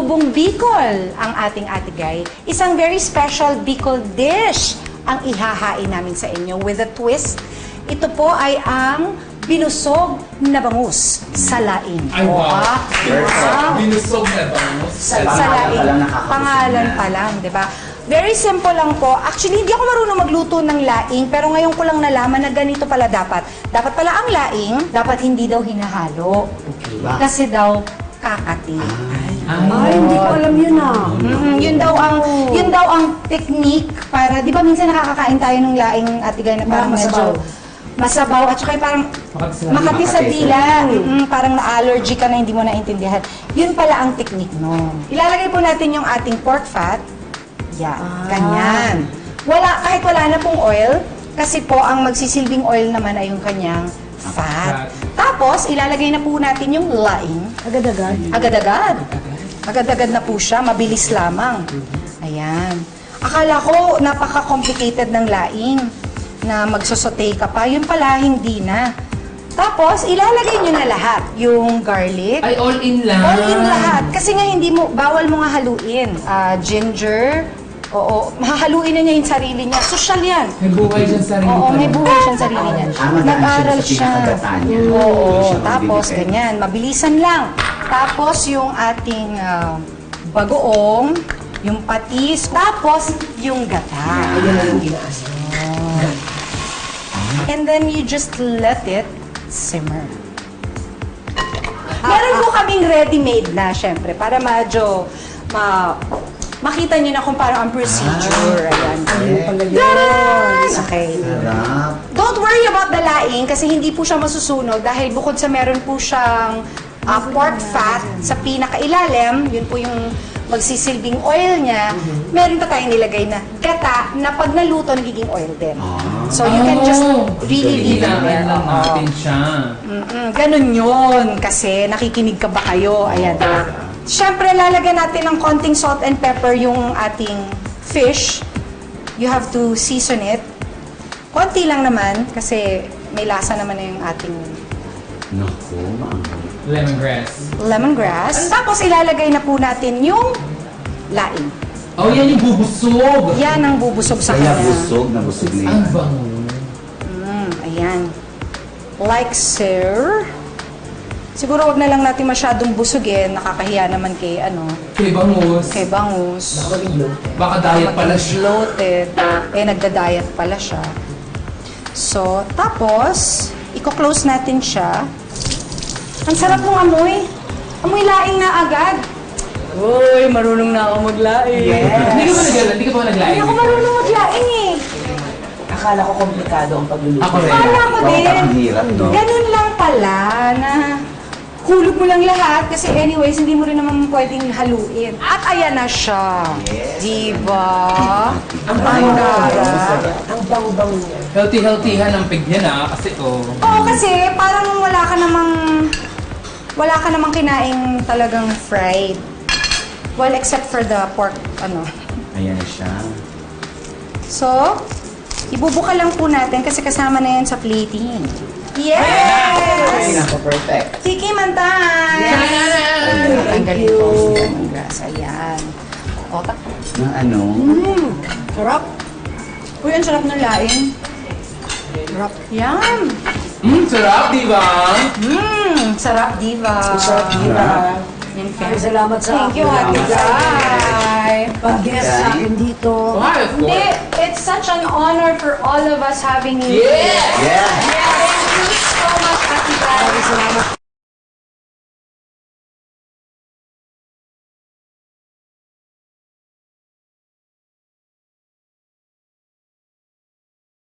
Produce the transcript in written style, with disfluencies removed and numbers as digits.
Adobong Bicol ang ating atigay. Isang very special Bicol dish ang ihahain namin sa inyo with a twist. Ito po ay ang binusog na bangus sa laing. Ay, wow. Binusog na bangus. Sa laing. Pangalan pa lang, di ba? Very simple lang po. Actually, hindi ako marunong magluto ng laing, pero ngayon ko lang nalaman na ganito pala dapat. Dapat pala ang laing, dapat hindi daw hinahalo. Kasi daw kakati. Ay, hindi ko alam yun Yun daw ang technique para, di ba minsan nakakakain tayo ng laing atigay na parang medyo masabaw at saka parang makati sa dila. Parang na-allergy ka na hindi mo naintindihan. Yun pala ang technique no. Ilalagay po natin yung ating pork fat. Yan, ganyan. Kahit wala na pong oil, kasi po ang magsisilbing oil naman ay yung kanyang fat. Tapos, ilalagay na po natin yung laing. Agad-agad? Agad-agad. Agad-agad na po siya, mabilis lamang. Ayan. Akala ko napaka-complicated ng laing na magsosote ka pa. Yun pala, hindi na. Tapos, ilalagay nyo na lahat. Yung garlic. Ay, all in lang. All in lahat. Kasi nga bawal mo nga haluin. Ginger. Oo, mahahaluin na niya yung sarili niya. Social yan. May buhay siyang sarili. Oo, may buhay siyang sarili niya. Nag-aral siya. Oo, tapos ganyan. Mabilisan lang. Tapos yung ating bagoong, yung patis, tapos yung gata. And then you just let it simmer. Meron po kaming ready-made na, syempre, para medyo makita niyo na kung paano ang procedure. Ayan. Yes! Okay. Don't worry about the laing kasi hindi po siya masusunog dahil bukod sa meron po siyang pork fat sa pinakailalim, yun po yung magsisilbing oil niya, meron pa tayong nilagay na gata na pag naluto, nagiging oil din. So you can just really leave it there. natin siya. Ganun yun kasi nakikinig ka ba kayo? Ayan. Siyempre, lalagyan natin ng konting salt and pepper yung ating fish. You have to season it. Konti lang naman kasi may lasa naman na yung ating lemongrass. Tapos ilalagay na po natin yung laing. Oh, yan yung bubusog. Yan ang bubusog sa kanya. Busog na niya. Ang bango. Ayan. Like sir. Siguro wag na lang natin masyadong busugin. Nakakahiya naman kay Kay bangus. kay bangus. Baka diet pala siya. Bloated. Nagda-diet pala siya. So, tapos, i-close natin siya. Ang sarap ng amoy. Amoy laing na agad. Uy, marunong na ako maglaing. Hindi ka ba naglaing? Hindi ako marunong maglaing eh. Akala ko komplikado ang pagluluto. Ako rin. Akala ko din. Ang hirap, no? Ganun lang pala na hulog mo lang lahat kasi anyways, hindi mo rin naman pwedeng haluin. At ayan na siya. Diba? Ang pangara. Ang bang-bang niya. Healthy-healthyhan ang pig niya na kasi Oo, kasi parang wala ka namang kinaing talagang fried. Well, except for the pork, Ayan na siya. So, ibubuka lang po natin kasi kasama na yan sa plating. Yes! Perfect. Tikiman time! Tanggalin ko ang lemongrass. Ayan. O, sarap. Uy, ang sarap ng laing. Sarap. Yan. sarap, di ba? Sarap, diva. Sarap, diba? Salamat sa Thank you, Ate Guy. pag-guest sa akin dito. Why, of Hindi, course. it's such an honor for all of us having you. Yes! Yeah! Thank you so much